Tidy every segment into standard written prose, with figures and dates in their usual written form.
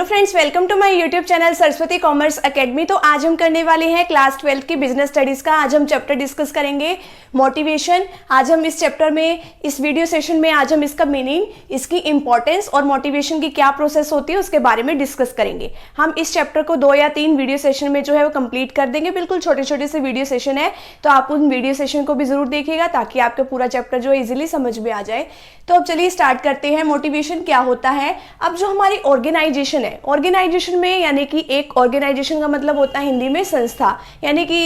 Hello friends, welcome to my YouTube channel Saraswati Commerce Academy. तो आज हम करने वाले हैं क्लास 12 की बिजनेस स्टडीज़ का। आज हम चैप्टर डिस्कस करेंगे मोटिवेशन। आज हम इस चैप्टर में, इस वीडियो सेशन में आज हम इसका मीनिंग, इसकी इंपॉर्टेंस और मोटिवेशन की क्या प्रोसेस होती है उसके बारे में डिस्कस करेंगे। हम इस चैप्टर को 2 या 3 वीडियो सेशन में जो है वो कंप्लीट कर देंगे। बिल्कुल छोटे छोटे से वीडियो सेशन है, तो आप उन वीडियो सेशन को भी जरूर देखिएगा ताकि आपका पूरा चैप्टर जो है इजीली समझ में आ जाए। तो अब चलिए स्टार्ट करते हैं। मोटिवेशन क्या होता है? अब जो हमारी ऑर्गेनाइजेशन है, ऑर्गेनाइजेशन में यानी कि एक ऑर्गेनाइजेशन का मतलब होता है हिंदी में संस्था, यानी कि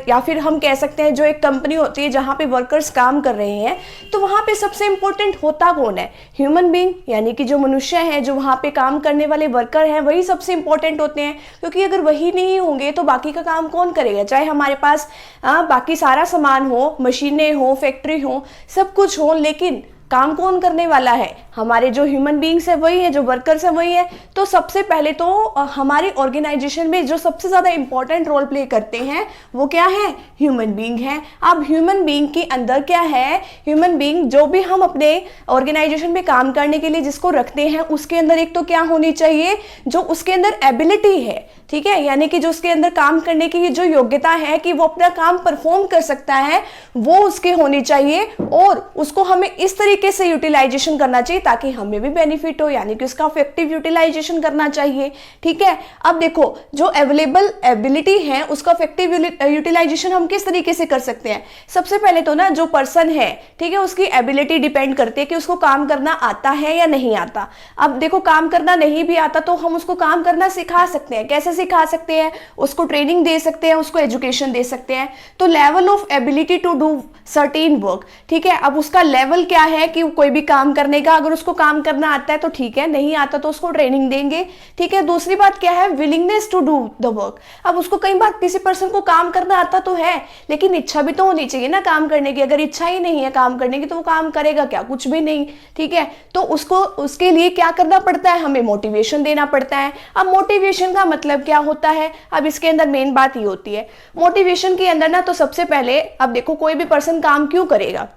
या फिर हम कह सकते हैं जो एक कंपनी होती है जहाँ पे वर्कर्स काम कर रहे हैं, तो वहाँ पे सबसे इंपॉर्टेंट होता कौन है? ह्यूमन बीइंग, यानी कि जो मनुष्य हैं, जो वहाँ पे काम करने वाले वर्कर हैं, वही सबसे इंपॉर्टेंट होते हैं। क्योंकि अगर वही नहीं होंगे तो बाकी का काम कौन करेगा? चाहे हमारे पास बाकी सारा सामान हो, मशीनें हो, फैक्ट्री हो, सब कुछ हो, लेकिन काम कौन करने वाला है? हमारे जो ह्यूमन बीइंग्स है वही है, जो वर्कर्स है वही है। तो सबसे पहले तो हमारे ऑर्गेनाइजेशन में जो सबसे ज़्यादा इंपॉर्टेंट रोल प्ले करते हैं वो क्या है? ह्यूमन बीइंग है। अब ह्यूमन बीइंग के अंदर क्या है? ह्यूमन बीइंग जो भी हम अपने ऑर्गेनाइजेशन में काम करने के लिए जिसको रखते हैं, उसके अंदर एक तो क्या होनी चाहिए? जो उसके अंदर एबिलिटी है, ठीक है, यानी कि जो उसके अंदर काम करने की जो योग्यता है कि वो अपना काम परफॉर्म कर सकता है, वो उसके होनी चाहिए। और उसको हमें इस तरीके से यूटिलाइजेशन करना चाहिए ताकि हमें भी बेनिफिट हो, यानी कि उसका इफेक्टिव यूटिलाइजेशन करना चाहिए। ठीक है, अब देखो जो अवेलेबल एबिलिटी है उसका इफेक्टिव यूटिलाइजेशन हम किस तरीके से कर सकते हैं? सबसे पहले तो ना जो पर्सन है, ठीक है, उसकी एबिलिटी डिपेंड करती है कि उसको काम करना आता है या नहीं आता। अब देखो काम करना नहीं भी आता तो हम उसको काम करना सिखा सकते हैं। कैसे सिखा सकते हैं? उसको ट्रेनिंग दे सकते हैं, उसको एजुकेशन दे सकते हैं। तो level of ability to do certain work, ठीक है। अब उसका लेवल क्या है कि कोई भी काम करने का, अगर उसको काम करना आता है तो ठीक है, नहीं आता तो उसको ट्रेनिंग देंगे, ठीक है। दूसरी बात क्या है? Willingness to do the work. अब उसको कई बार किसी पर्सन को काम करना आता तो है, लेकिन इच्छा भी तो होनी चाहिए ना काम करने की। अगर इच्छा ही नहीं है काम करने की तो वो काम करेगा क्या? कुछ भी नहीं, ठीक है। तो उसको उसके लिए क्या करना पड़ता है? हमें मोटिवेशन देना पड़ता है। अब मोटिवेशन का मतलब क्या होता है? अब इसके अंदर मेन बात ये होती है मोटिवेशन के अंदर ना, तो सबसे पहले अब देखो कोई भी पर्सन काम क्यों करेगा?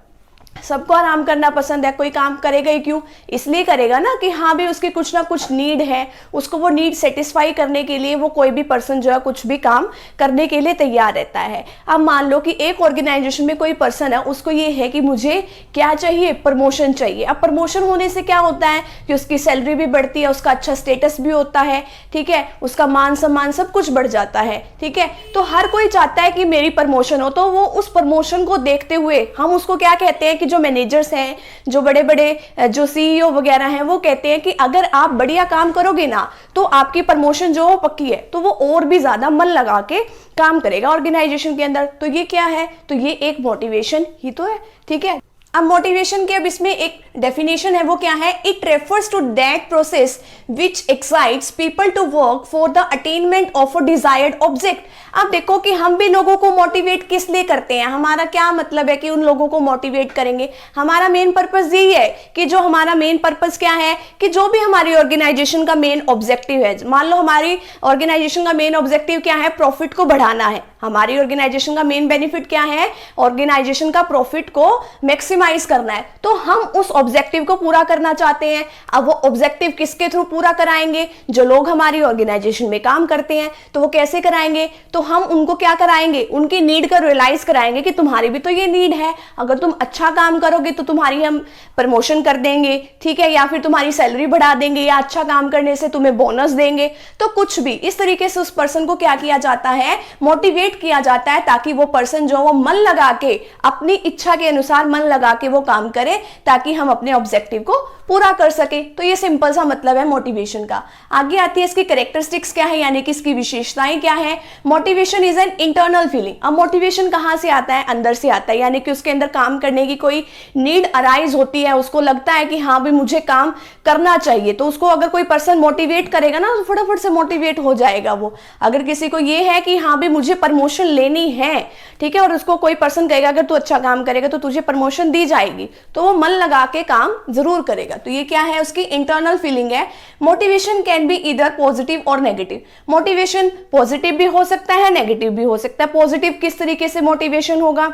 सबको आराम करना पसंद है, कोई काम करेगा ही क्यों? इसलिए करेगा ना कि हाँ भी उसकी कुछ ना कुछ नीड है, उसको वो नीड सेटिस्फाई करने के लिए वो कोई भी पर्सन जो है कुछ भी काम करने के लिए तैयार रहता है। अब मान लो कि एक ऑर्गेनाइजेशन में कोई पर्सन है, उसको ये है कि मुझे क्या चाहिए? प्रमोशन चाहिए। अब प्रमोशन होने से क्या होता है कि उसकी सैलरी भी बढ़ती है, उसका अच्छा स्टेटस भी होता है, ठीक है, उसका मान सम्मान सब कुछ बढ़ जाता है, ठीक है। तो हर कोई चाहता है कि मेरी प्रमोशन हो, तो वो उस प्रमोशन को देखते हुए हम उसको क्या कहते हैं कि जो मैनेजर्स हैं, जो बड़े बड़े जो सीईओ वगैरह हैं, वो कहते हैं कि अगर आप बढ़िया काम करोगे ना तो आपकी प्रमोशन जो वो पक्की है। तो वो और भी ज्यादा मन लगा के काम करेगा ऑर्गेनाइजेशन के अंदर। तो ये क्या है? तो ये एक मोटिवेशन ही तो है, ठीक है। अब मोटिवेशन की अब इसमें एक डेफिनेशन है, वो क्या है? It refers to that process which excites people to work for the attainment of a desired object. अब देखो कि हम भी लोगों को मोटिवेट किस लिए करते हैं? हमारा क्या मतलब है कि उन लोगों को मोटिवेट करेंगे? हमारा मेन पर्पस यही है कि जो हमारा मेन पर्पस क्या है कि जो भी हमारी ऑर्गेनाइजेशन का मेन ऑब्जेक्टिव है, मान लो हमारी ऑर्गेनाइजेशन का मेन ऑब्जेक्टिव क्या है? प्रॉफिट को बढ़ाना है। हमारी ऑर्गेनाइजेशन का मेन बेनिफिट क्या है? ऑर्गेनाइजेशन का प्रॉफिट को मैक्सिमाइज करना है। तो हम उस ऑब्जेक्टिव को पूरा करना चाहते हैं। अब वो ऑब्जेक्टिव किसके थ्रू पूरा कराएंगे? जो लोग हमारी ऑर्गेनाइजेशन में काम करते हैं। तो वो कैसे कराएंगे? तो हम उनको क्या कराएंगे? उनकी नीड का रियलाइज कराएंगे कि तुम्हारी भी तो ये नीड है, अगर तुम अच्छा काम करोगे तो तुम्हारी हम प्रमोशन कर देंगे, ठीक है, या फिर तुम्हारी सैलरी बढ़ा देंगे, या अच्छा काम करने से तुम्हें बोनस देंगे। तो कुछ भी इस तरीके से उस पर्सन को क्या किया जाता है? मोटिवेट किया जाता है, ताकि वो पर्सन जो वो मन लगा के, अपनी इच्छा के अनुसार मन लगा के वो काम करे, ताकि हम अपने ऑब्जेक्टिव को पूरा कर सके। तो ये सिंपल सा मतलब है मोटिवेशन का। आगे आती है इसकी कैरेक्टरिस्टिक्स क्या है, यानी कि इसकी विशेषताएं क्या है। Motivation is an internal feeling. अब मोटिवेशन कहां से आता है? अंदर से आता है, यानी कि उसके अंदर काम करने की कोई नीड अराइज होती है, उसको लगता है कि हाँ भाई मुझे काम करना चाहिए। तो उसको अगर कोई पर्सन मोटिवेट करेगा ना तो फटाफट से मोटिवेट हो जाएगा वो। अगर किसी को ये है कि हाँ भाई मुझे प्रमोशन लेनी है, ठीक है, और उसको कोई पर्सन कहेगा अगर तू अच्छा काम करेगा तो तुझे प्रमोशन दी जाएगी, तो वो मन लगा के काम जरूर करेगा। तो ये क्या है? उसकी इंटरनल फीलिंग है। मोटिवेशन कैन बी इधर पॉजिटिव और नेगेटिव। मोटिवेशन पॉजिटिव भी हो सकता है, नेगेटिव भी हो सकता है। पॉजिटिव किस तरीके से मोटिवेशन होगा?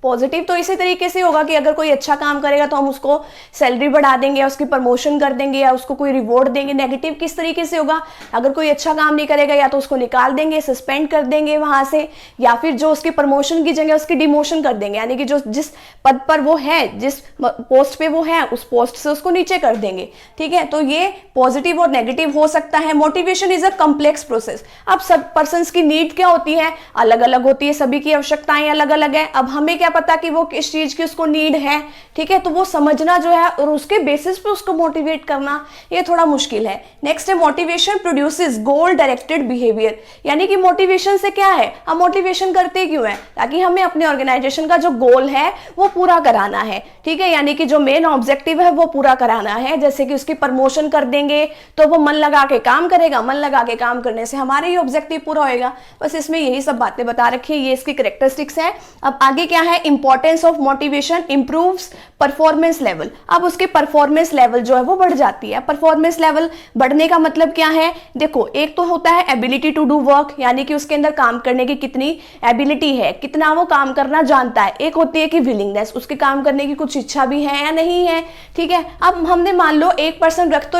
पॉजिटिव तो इसी तरीके से होगा कि अगर कोई अच्छा काम करेगा तो हम उसको सैलरी बढ़ा देंगे या उसकी प्रमोशन कर देंगे या उसको कोई रिवॉर्ड देंगे। नेगेटिव किस तरीके से होगा, अगर कोई अच्छा काम नहीं करेगा या तो उसको निकाल देंगे, सस्पेंड कर देंगे वहां से, या फिर जो उसकी प्रमोशन की जगह उसकी डिमोशन कर देंगे, यानी कि जो जिस पद पर वो है, जिस पोस्ट पे वो है, उस पोस्ट से उसको नीचे कर देंगे। ठीक है, तो ये पॉजिटिव और नेगेटिव हो सकता है। Motivation is a complex process. अब सब पर्सन्स की नीड क्या होती है, अलग अलग होती है, सभी की आवश्यकताएं अलग अलग है। अब हमें क्या पता कि वो किस चीज की उसको नीड है। ठीक है, तो वो समझना जो है और उसके बेसिस पे उसको मोटिवेट करना ये थोड़ा मुश्किल है। नेक्स्ट है मोटिवेशन प्रोड्यूसेस गोल डायरेक्टेड बिहेवियर, यानी कि मोटिवेशन से क्या है, हम मोटिवेशन करते क्यों है, ताकि हमें अपने ऑर्गेनाइजेशन का जो गोल है वो पूरा कराना है। ठीक है, यानी कि जो मेन ऑब्जेक्टिव है वो पूरा कराना है। जैसे कि उसकी प्रमोशन कर देंगे तो वो मन लगा के काम करेगा, मन लगा के काम करने से हमारे ही ऑब्जेक्टिव पूरा होएगा। बस इसमें यही सब बातें बता रखी है, ये इसकी कैरेक्टरिस्टिक्स है। अब आगे क्या है, importance of motivation improves performance level. अब उसके परफॉर्मेंस लेवल जो है वो बढ़ जाती है। परफॉर्मेंस लेवल बढ़ने का मतलब क्या है, देखो एक तो होता है एबिलिटी टू डू वर्क, यानी कि उसके अंदर काम करने की कितनी एबिलिटी है, कितना वो काम करना जानता है। एक होती है कि विलिंगनेस, उसके काम करने की कुछ इच्छा भी है या नहीं है। ठीक है, अब हमने मान लो 1% रख तो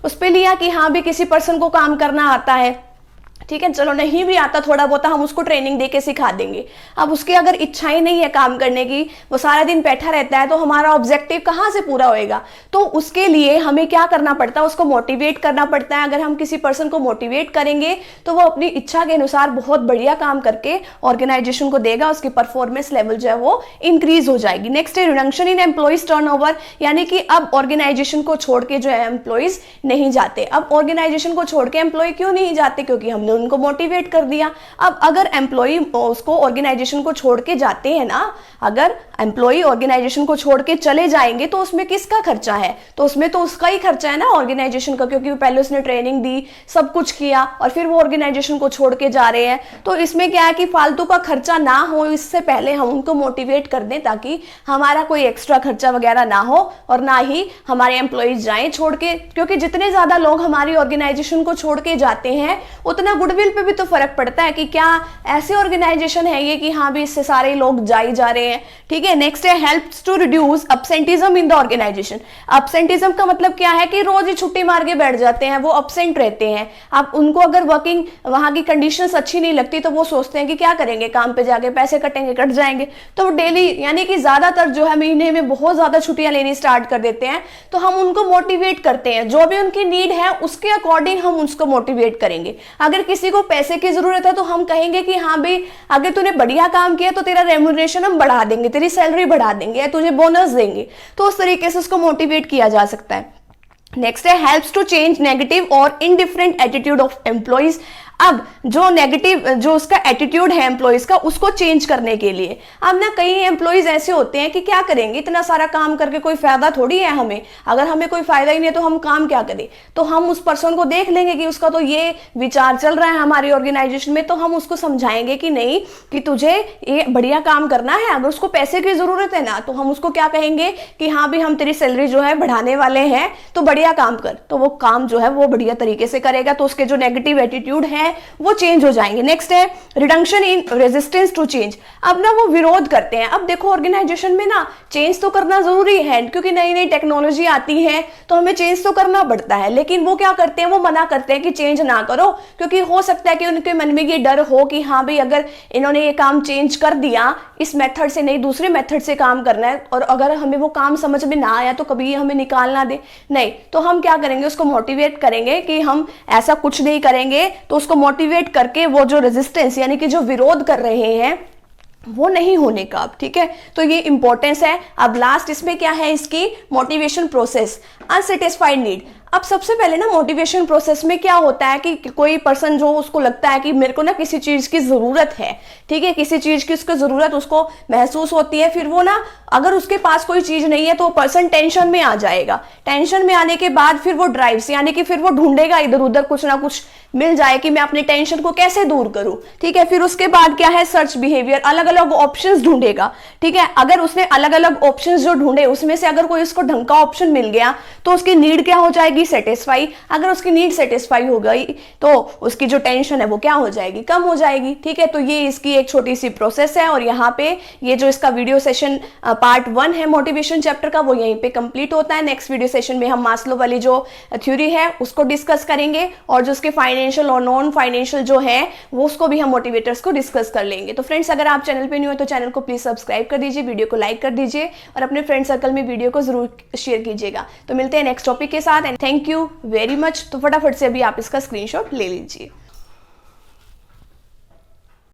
उस पे लिया कि हाँ भी किसी पर्सन को काम करना आता है। ठीक है, चलो नहीं भी आता थोड़ा बहुत हम उसको ट्रेनिंग देके सिखा देंगे। अब उसकी अगर इच्छा ही नहीं है काम करने की, वो सारा दिन बैठा रहता है, तो हमारा ऑब्जेक्टिव कहाँ से पूरा होएगा। तो उसके लिए हमें क्या करना पड़ता है, उसको मोटिवेट करना पड़ता है। अगर हम किसी पर्सन को मोटिवेट करेंगे तो वो अपनी इच्छा के अनुसार बहुत बढ़िया काम करके ऑर्गेनाइजेशन को देगा, उसकी परफॉर्मेंस लेवल जो है वो इंक्रीज हो जाएगी। नेक्स्ट है रिडक्शन इन एम्प्लॉइज टर्नओवर, यानी कि अब ऑर्गेनाइजेशन को छोड़ के जो है एम्प्लॉइज नहीं जाते। अब ऑर्गेनाइजेशन को छोड़ के एम्प्लॉय क्यों नहीं जाते, क्योंकि हमने उनको मोटिवेट कर दिया। अब अगर एम्प्लॉय उसको ऑर्गेनाइजेशन को छोड़ के जाते हैं ना, अगर एम्प्लॉय ऑर्गेनाइजेशन को छोड़ के चले जाएंगे तो उसमें किसका खर्चा है, तो उसमें तो उसका ही खर्चा है ना ऑर्गेनाइजेशन का, क्योंकि पहले उसने ट्रेनिंग दी, सब कुछ किया और फिर वो ऑर्गेनाइजेशन को छोड़ के जा रहे हैं। तो इसमें क्या है कि फालतू का खर्चा ना हो, इससे पहले हम उनको मोटिवेट कर दें ताकि हमारा कोई एक्स्ट्रा खर्चा वगैरह ना हो और ना ही हमारे एम्प्लॉयज जाएं छोड़ के। क्योंकि जितने ज्यादा लोग हमारी ऑर्गेनाइजेशन को छोड़ के जाते हैं उतना गुडविल पे भी तो फर्क पड़ता है कि क्या ऐसे ऑर्गेनाइजेशन है ये कि हाँ भी इससे सारे लोग जा रहे हैं। ठीक है, नेक्स्ट है helps to reduce absenteeism in the organisation. Absenteeism का मतलब क्या है कि रोज ही छुट्टी मार के बैठ जाते हैं, वो अब्सेंट रहते हैं। अब उनको अगर वर्किंग वहां की कंडीशंस अच्छी नहीं लगती तो वो सोचते हैं कि क्या करेंगे, काम पे जाके पैसे कटेंगे, कट जाएंगे, तो डेली यानी कि ज्यादातर जो है महीने में बहुत ज्यादा छुट्टियां लेनी स्टार्ट कर देते हैं। तो हम उनको मोटिवेट करते हैं, जो भी उनकी नीड है उसके अकॉर्डिंग हम उसको मोटिवेट करेंगे। अगर किसी को पैसे की जरूरत है तो हम कहेंगे कि हाँ भाई अगर तूने बढ़िया काम किया तो तेरा रेम्यूनरेशन हम बढ़ा देंगे, तेरी सैलरी बढ़ा देंगे, तुझे बोनस देंगे। तो उस तरीके से उसको मोटिवेट किया जा सकता है। नेक्स्ट है हेल्प्स टू चेंज नेगेटिव और इनडिफरेंट एटीट्यूड ऑफ एम्प्लॉइज। अब जो नेगेटिव जो उसका एटीट्यूड है एम्प्लॉइज का उसको चेंज करने के लिए, अब ना कई एम्प्लॉइज ऐसे होते हैं कि क्या करेंगे, इतना सारा काम करके कोई फायदा थोड़ी है हमें, अगर हमें कोई फायदा ही नहीं है तो हम काम क्या करें। तो हम उस पर्सन को देख लेंगे कि उसका तो ये विचार चल रहा है हमारी ऑर्गेनाइजेशन में, तो हम उसको समझाएंगे कि नहीं कि तुझे ये बढ़िया काम करना है। अगर उसको पैसे की जरूरत है ना तो हम उसको क्या कहेंगे कि हाँ भी हम तेरी सैलरी जो है बढ़ाने वाले हैं, तो बढ़िया काम कर, तो वो काम जो है वो बढ़िया तरीके से करेगा, तो उसके जो नेगेटिव एटीट्यूड है वो चेंज हो जाएंगे। नेक्स्ट है reduction in resistance to change. अब ना वो विरोध करते हैं। अब देखो ऑर्गेनाइजेशन में ना चेंज तो करना जरूरी है क्योंकि नई नई टेक्नोलॉजी आती है तो हमें चेंज तो करना पड़ता है, लेकिन वो क्या करते हैं, वो मना करते हैं कि चेंज ना करो, क्योंकि हो सकता है कि उनके मन में ये डर हो कि हाँ भाई अगर इन्होंने ये काम चेंज कर दिया, इस मेथड से नहीं दूसरे मेथड से काम करना है, और अगर हमें वो काम समझ में ना आया तो कभी हमें निकाल ना दे। नहीं, तो हम क्या करेंगे, उसको मोटिवेट करेंगे कि हम ऐसा कुछ नहीं करेंगे, तो उसको मोटिवेट करके वो जो रेजिस्टेंस यानी कि जो विरोध कर रहे हैं वो नहीं होने का। ठीक है, तो ये इंपॉर्टेंस है। अब लास्ट इसमें क्या है, इसकी मोटिवेशन प्रोसेस, अनसेटिस्फाइड नीड। अब सबसे पहले ना मोटिवेशन प्रोसेस में क्या होता है कि कोई पर्सन जो उसको लगता है कि मेरे को ना किसी चीज की जरूरत है, ठीक है, किसी चीज की उसको जरूरत उसको महसूस होती है, फिर वो ना अगर उसके पास कोई चीज नहीं है तो पर्सन टेंशन में आ जाएगा। टेंशन में आने के बाद फिर वो ड्राइव्स यानी कि फिर वो ढूंढेगा इधर उधर कुछ ना कुछ मिल जाए कि मैं अपने टेंशन को कैसे दूर करूं। ठीक है, फिर उसके बाद क्या है, सर्च बिहेवियर, अलग अलग ऑप्शंस ढूंढेगा। ठीक है, अगर उसने अलग अलग ऑप्शंस जो ढूंढे उसमें से अगर कोई उसको ढंग का ऑप्शन मिल गया तो उसकी नीड क्या हो जाएगी, बी सेटिस्फाई, अगर उसकी नीड सेटिस्फाई हो गई तो उसकी जो टेंशन है वो क्या हो जाएगी, कम हो जाएगी। ठीक है, तो ये इसकी एक छोटी सी प्रोसेस है और यहाँ पे ये जो इसका वीडियो सेशन पार्ट 1 है मोटिवेशन चैप्टर का वो यहीं पे कंप्लीट होता है। नेक्स्ट वीडियो सेशन में हम मास्लो वाली जो थ्योरी है उसको डिस्कस करेंगे और जो उसके फाइनेंशियल और नॉन फाइनेंशियल जो है वो उसको भी हम मोटिवेटर्स को डिस्कस कर लेंगे। तो फ्रेंड्स, अगर आप चैनल पे न्यू है तो चैनल को प्लीज सब्सक्राइब कर दीजिए, वीडियो को लाइक कर दीजिए और अपने फ्रेंड सर्कल में वीडियो को जरूर शेयर कीजिएगा। तो मिलते हैं नेक्स्ट टॉपिक के साथ and thank you very much. तो फटाफट से अभी आप इसका स्क्रीनशॉट ले लीजिए।